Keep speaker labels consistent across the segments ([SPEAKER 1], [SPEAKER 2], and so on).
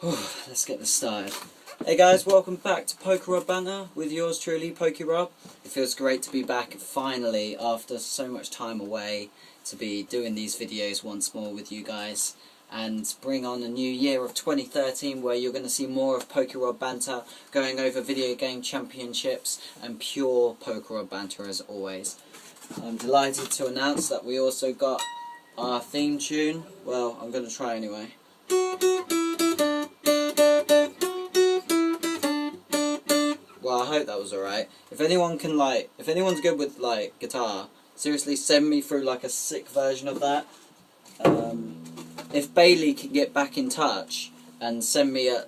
[SPEAKER 1] Let's get this started. Hey guys, welcome back to Poker Rob Banter with yours truly, Pokey Rob. It feels great to be back finally after so much time away to be doing these videos once more with you guys and bring on a new year of 2013 where you're going to see more of Poker Rob Banter going over video game championships and pure Poker Rob Banter as always. I'm delighted to announce that we also got our theme tune. Well, I'm going to try anyway. Well, I hope that was alright. If anyone's good with guitar, seriously send me through a sick version of that. If Bailey can get back in touch and send me a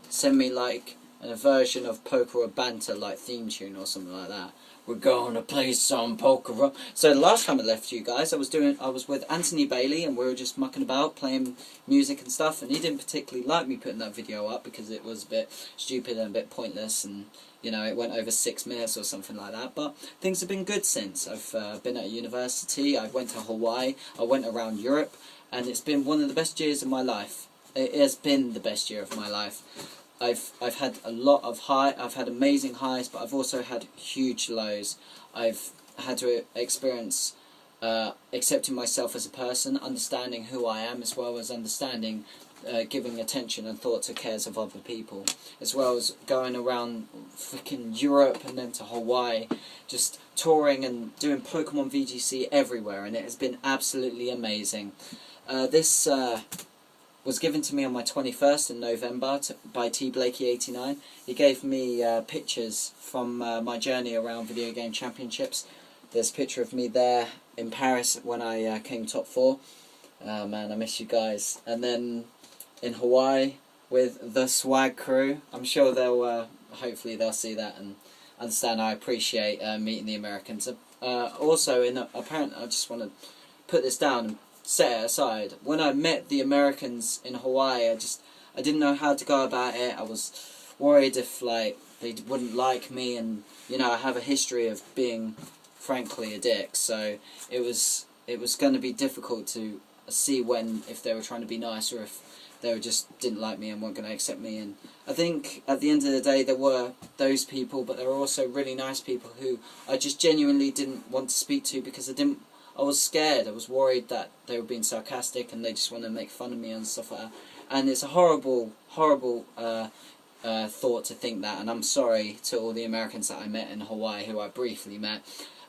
[SPEAKER 1] version of Poker Rob Banter theme tune or something like that, we're gonna play some Poker Rob. So the last time I left you guys, I was with Anthony Bailey and we were just mucking about playing music and stuff, and he didn't particularly like me putting that video up because it was a bit stupid and a bit pointless, and you know, it went over 6 minutes or something like that. But things have been good since. I've been at university, I went to Hawaii, I went around Europe, and it's been one of the best years of my life. It has been the best year of my life. I've had a lot of I've had amazing highs, but I've also had huge lows. I've had to experience accepting myself as a person, understanding who I am, as well as understanding giving attention and thought to cares of other people, as well as going around freaking Europe and then to Hawaii, just touring and doing Pokemon VGC everywhere, and it has been absolutely amazing. This was given to me on my 21st in November by T Blakey89. He gave me pictures from my journey around video game championships. There's a picture of me there in Paris when I came top 4. Man, I miss you guys. And then in Hawaii with the Swag crew. I'm sure they'll hopefully they'll see that and understand I appreciate meeting the Americans. Also, I just want to put this down and set it aside. When I met the Americans in Hawaii, I didn't know how to go about it. I was worried if they wouldn't like me, and you know, I have a history of being frankly a dick, so it was going to be difficult to see if they were trying to be nice or if they just didn't like me and weren't going to accept me. And I think at the end of the day there were those people, but there were also really nice people who I just genuinely didn't want to speak to because I was scared. I was worried that they were being sarcastic and they just want to make fun of me and stuff like that. And it's a horrible, horrible thought to think that, and I'm sorry to all the Americans that I met in Hawaii who I briefly met.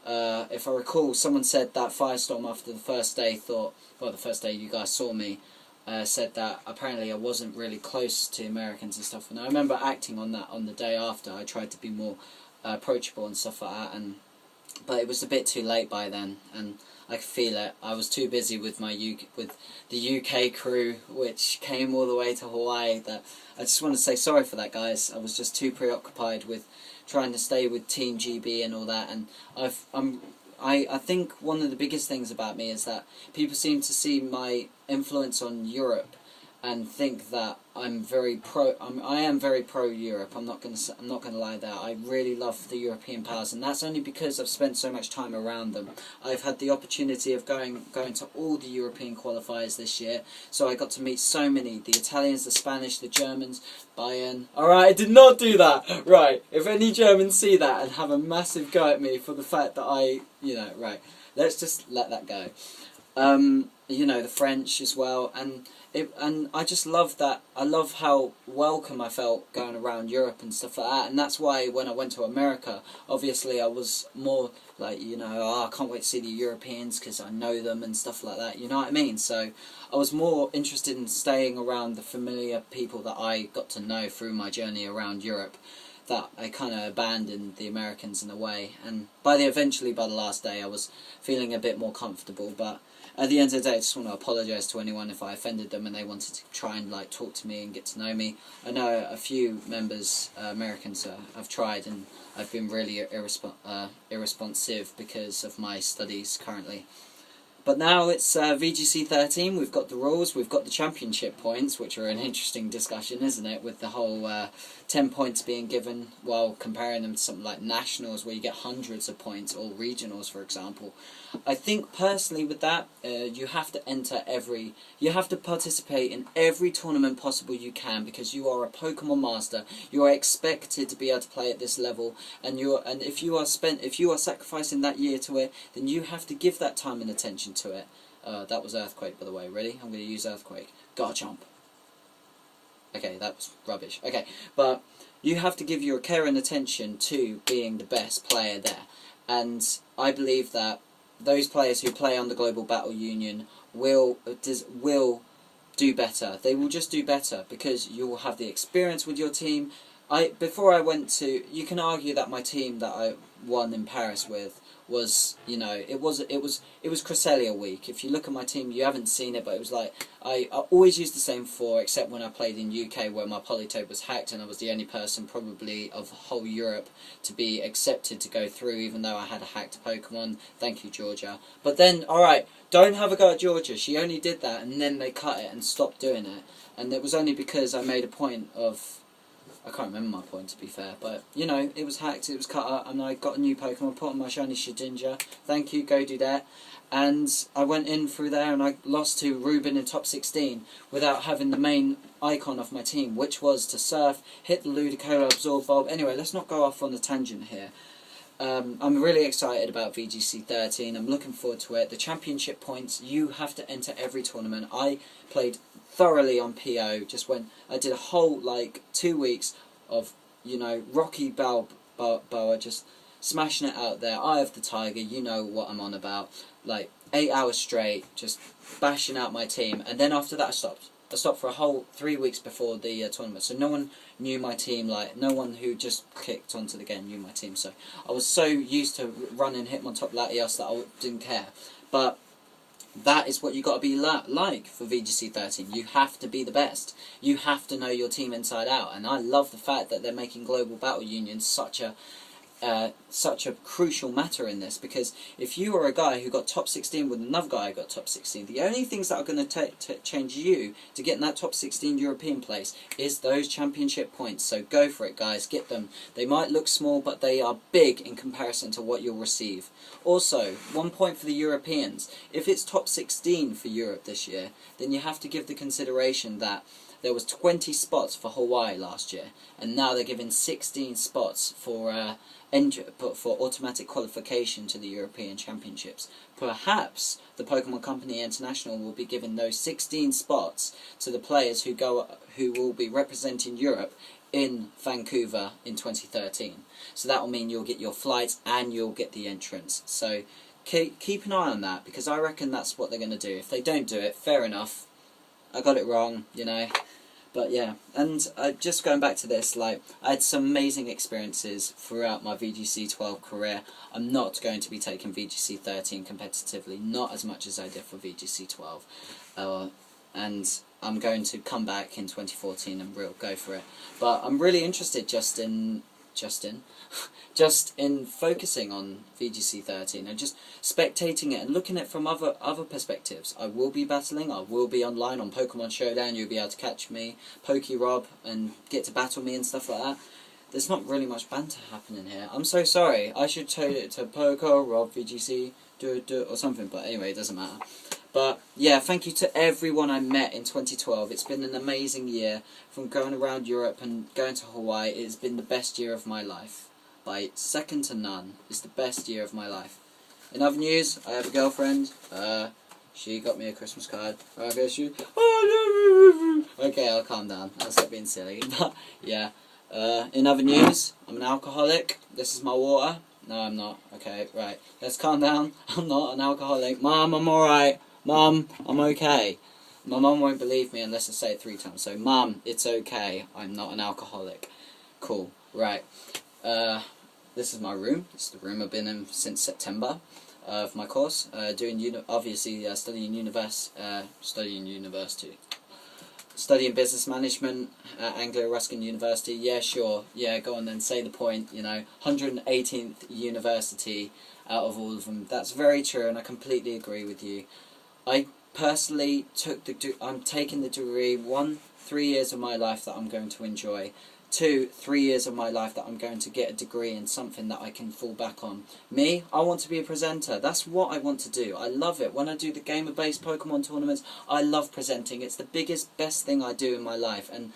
[SPEAKER 1] If I recall, someone said that Firestorm after the first day the first day you guys saw me, said that apparently I wasn't really close to Americans and stuff. And I remember acting on that on the day after. I tried to be more approachable and stuff like that, but it was a bit too late by then, and I could feel it. I was too busy with the UK crew, which came all the way to Hawaii. That I just want to say sorry for that, guys. I was just too preoccupied with trying to stay with Team GB and all that. And I think one of the biggest things about me is that people seem to see my influence on Europe and think that I am very pro Europe. I'm not gonna lie there. I really love the European powers, and that's only because I've spent so much time around them. I've had the opportunity of going to all the European qualifiers this year, so I got to meet so many: the Italians, the Spanish, the Germans, Bayern. Alright, I did not do that. Right, if any Germans see that and have a massive go at me for the fact that right, let's just let that go. You know, the French as well, and I just love that. I love how welcome I felt going around Europe and stuff like that, and that's why when I went to America, obviously I was more I can't wait to see the Europeans because I know them and stuff like that, you know what I mean? So I was more interested in staying around the familiar people that I got to know through my journey around Europe, that I kind of abandoned the Americans in a way, and eventually by the last day I was feeling a bit more comfortable. But at the end of the day, I just want to apologise to anyone if I offended them and they wanted to try and talk to me and get to know me. I know a few members, Americans, have tried, and I've been really irresponsive because of my studies currently. But now it's VGC 13, we've got the rules, we've got the championship points, which are an interesting discussion, isn't it, with the whole 10 points being given, while comparing them to something like nationals, where you get hundreds of points, or regionals, for example. I think, personally, with that, you have to you have to participate in every tournament possible you can, because you are a Pokemon master, you are expected to be able to play at this level, and if you are sacrificing that year to it, then you have to give that time and attention to it. That was Earthquake, by the way. Ready? I'm going to use Earthquake. Garchomp. Okay, that was rubbish. Okay, but you have to give your care and attention to being the best player there. And I believe that those players who play on the Global Battle Union will do better. They will just do better, because you will have the experience with your team. Before I went to, you can argue that my team that I won in Paris with was, you know, it was Cresselia week. If you look at my team, you haven't seen it, but it was like, I always used the same four, except when I played in UK, where my Politoed was hacked, and I was the only person probably of whole Europe to be accepted to go through, even though I had a hacked Pokemon. Thank you, Georgia. But then, alright, don't have a go at Georgia. She only did that, and then they cut it and stopped doing it. And it was only because I made a point of, I can't remember my point, to be fair, but, you know, it was hacked, it was cut up, and I got a new Pokemon, put on my shiny Shedinja. Thank you, go do that. And I went in through there, and I lost to Ruben in top 16 without having the main icon of my team, which was to Surf, hit the Ludicolo, absorb Bulb. Anyway, let's not go off on the tangent here. I'm really excited about VGC 13, I'm looking forward to it. The championship points, you have to enter every tournament. I played thoroughly on PO, just when I did a whole, like, 2 weeks of, you know, Rocky Balboa, just smashing it out there. Eye of the Tiger, you know what I'm on about. Like, 8 hours straight, just bashing out my team, and then after that I stopped. I stopped for a whole 3 weeks before the tournament, so no one knew my team, like, no one who just kicked onto the game knew my team, so I was so used to running Hitmontop Latios that I didn't care. But that is what you got to be like for VGC 13. You have to be the best. You have to know your team inside out, and I love the fact that they're making Global Battle Union such a crucial matter in this, because if you are a guy who got top 16 with another guy who got top 16, the only things that are going to change you to get in that top 16 European place is those championship points. So go for it, guys, get them. They might look small, but they are big in comparison to what you'll receive. Also, 1 point for the Europeans. If it's top 16 for Europe this year, then you have to give the consideration that there was 20 spots for Hawaii last year, and now they're giving 16 spots for automatic qualification to the European Championships. Perhaps the Pokemon Company International will be giving those 16 spots to the players who will be representing Europe in Vancouver in 2013. So that will mean you'll get your flights and you'll get the entrance. So keep an eye on that, because I reckon that's what they're going to do. If they don't do it, fair enough. I got it wrong, you know. But yeah, and just going back to this, like, I had some amazing experiences throughout my VGC 12 career. I'm not going to be taking VGC 13 competitively, not as much as I did for VGC 12. And I'm going to come back in 2014 and go for it. But I'm really interested just in focusing on VGC 13 and just spectating it and looking at it from other perspectives. I will be battling, I will be online on Pokemon Showdown, you'll be able to catch me, PokeRob, and get to battle me and stuff like that. There's not really much banter happening here. I'm so sorry, I should change it to PokeRob, VGC, or something, but anyway, it doesn't matter. But yeah, thank you to everyone I met in 2012. It's been an amazing year. From going around Europe and going to Hawaii, it's been the best year of my life. By second to none. It's the best year of my life. In other news, I have a girlfriend. She got me a Christmas card. I guess you. Okay, I'll calm down. I'll stop being silly. But yeah. In other news, I'm an alcoholic. This is my water. No, I'm not. Okay, right. Let's calm down. I'm not an alcoholic. Mum, I'm alright. Mum, I'm okay. My mum won't believe me unless I say it 3 times. So, Mum, it's okay. I'm not an alcoholic. Cool. Right. This is my room. It's the room I've been in since September of my course. Studying university. studying business management at Anglo-Ruskin University. Yeah, sure. Yeah, go on then, say the point, you know. 118th university out of all of them. That's very true, and I completely agree with you. I personally I'm taking the degree, 1, 3 years of my life that I'm going to enjoy. 2, 3 years of my life that I'm going to get a degree in something that I can fall back on. Me, I want to be a presenter. That's what I want to do. I love it. When I do the gamer-based Pokemon tournaments, I love presenting. It's the biggest, best thing I do in my life. And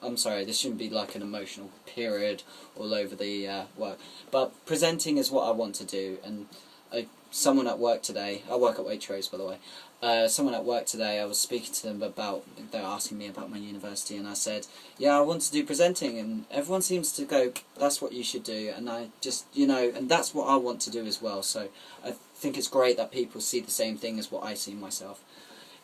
[SPEAKER 1] I'm sorry, this shouldn't be like an emotional period all over the work. But presenting is what I want to do. And someone at work today, I work at Waitrose by the way, someone at work today, I was speaking to them about, they were asking me about my university, and I said, yeah, I want to do presenting, and everyone seems to go, that's what you should do, and I just, you know, and that's what I want to do as well, so I think it's great that people see the same thing as what I see myself.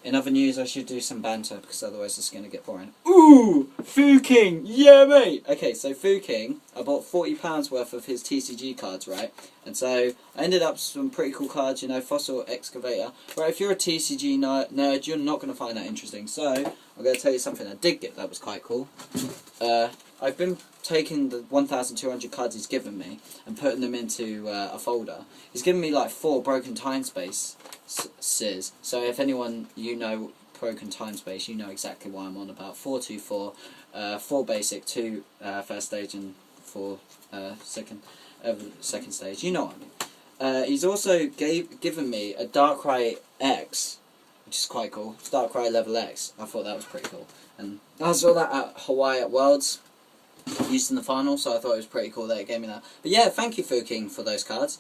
[SPEAKER 1] In other news, I should do some banter, because otherwise it's going to get boring. Ooh! Fu King! Yeah, mate! Okay, so Fu King, I bought £40 worth of his TCG cards, right? And so, I ended up with some pretty cool cards, you know, Fossil Excavator. Right, if you're a TCG nerd, you're not going to find that interesting. So, I'm going to tell you something I did get that was quite cool. I've been taking the 1,200 cards he's given me and putting them into a folder. He's given me like 4 broken time spaces. So if anyone you know broken time space, you know exactly what I'm on about. 424, 4 basic, 2 first stage, and 4 second stage. You know what I mean. He's also given me a Darkrai X, which is quite cool. It's Darkrai level X. I thought that was pretty cool. And I saw that at Hawaii at Worlds, used in the final, so I thought it was pretty cool that it gave me that. But yeah, thank you, Fu King, for those cards.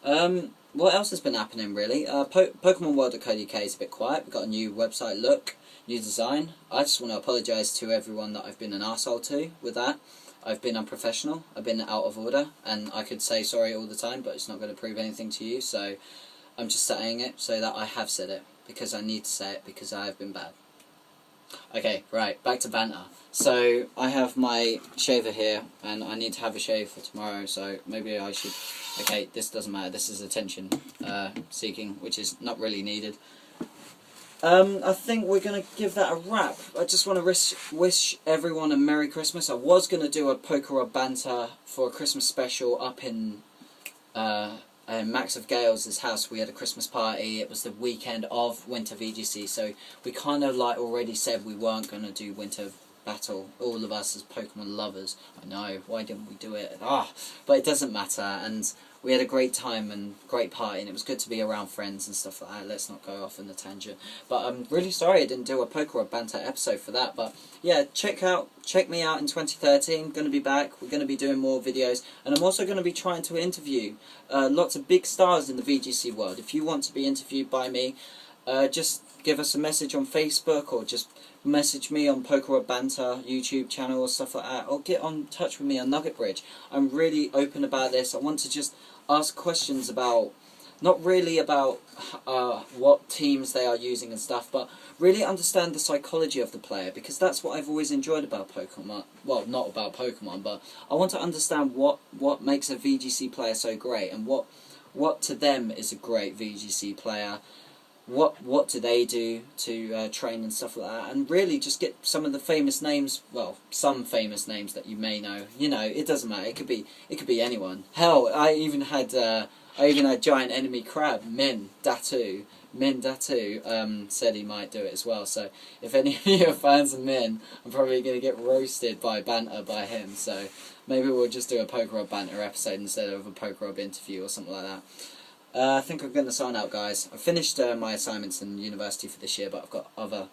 [SPEAKER 1] What else has been happening, really? Pokemon World.co.uk is a bit quiet. We've got a new website look, new design. I just want to apologise to everyone that I've been an arsehole to with that. I've been unprofessional, I've been out of order, and I could say sorry all the time, but it's not going to prove anything to you, so I'm just saying it so that I have said it, because I need to say it, because I have been bad. Okay, right, back to banter. So, I have my shaver here, and I need to have a shave for tomorrow, so maybe I should... Okay, this doesn't matter, this is attention seeking, which is not really needed. I think we're going to give that a wrap. I just want to wish everyone a Merry Christmas. I was going to do a Pokerod Banter for a Christmas special up in Max of Gales' house. We had a Christmas party. It was the weekend of Winter VGC, so we kind of like already said we weren't going to do Winter Battle, all of us as Pokemon lovers. I know, why didn't we do it? But it doesn't matter, and we had a great time and great party, and it was good to be around friends and stuff like that. Let's not go off on a tangent. But I'm really sorry I didn't do a Pokerod Banter episode for that. But yeah, check me out in 2013. Going to be back. We're going to be doing more videos, and I'm also going to be trying to interview lots of big stars in the VGC world. If you want to be interviewed by me, just give us a message on Facebook, or just message me on Pokerod Banter YouTube channel or stuff like that, or get on touch with me on Nugget Bridge. I'm really open about this. I want to just ask questions about, not really about what teams they are using and stuff, but really understand the psychology of the player, because that's what I've always enjoyed about Pokemon. Well, not about Pokemon, but I want to understand what makes a VGC player so great, and what to them is a great VGC player. What do they do to train and stuff like that, and really just get some of the famous names, well, some famous names that you may know. You know, it doesn't matter. It could be anyone. Hell, I even had Giant Enemy Crab Min Datu said he might do it as well. So if any of you are fans of Min, I'm probably going to get roasted by banter by him. So maybe we'll just do a Pokerod Banter episode instead of a Pokerod interview or something like that. I think I'm going to sign out, guys. I've finished my assignments in university for this year, but I've got other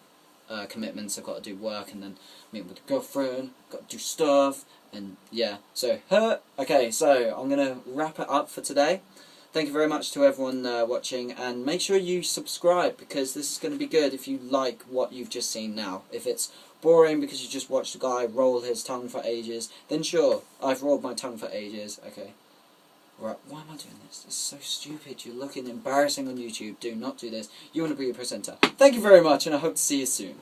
[SPEAKER 1] commitments. I've got to do work, and then meet with a girlfriend, got to do stuff, and yeah. So, okay, so I'm going to wrap it up for today. Thank you very much to everyone watching, and make sure you subscribe, because this is going to be good if you like what you've just seen now. If it's boring because you just watched a guy roll his tongue for ages, then sure, I've rolled my tongue for ages. Okay. Right, why am I doing this? This is so stupid. You're looking embarrassing on YouTube. Do not do this. You want to be a presenter. Thank you very much, and I hope to see you soon.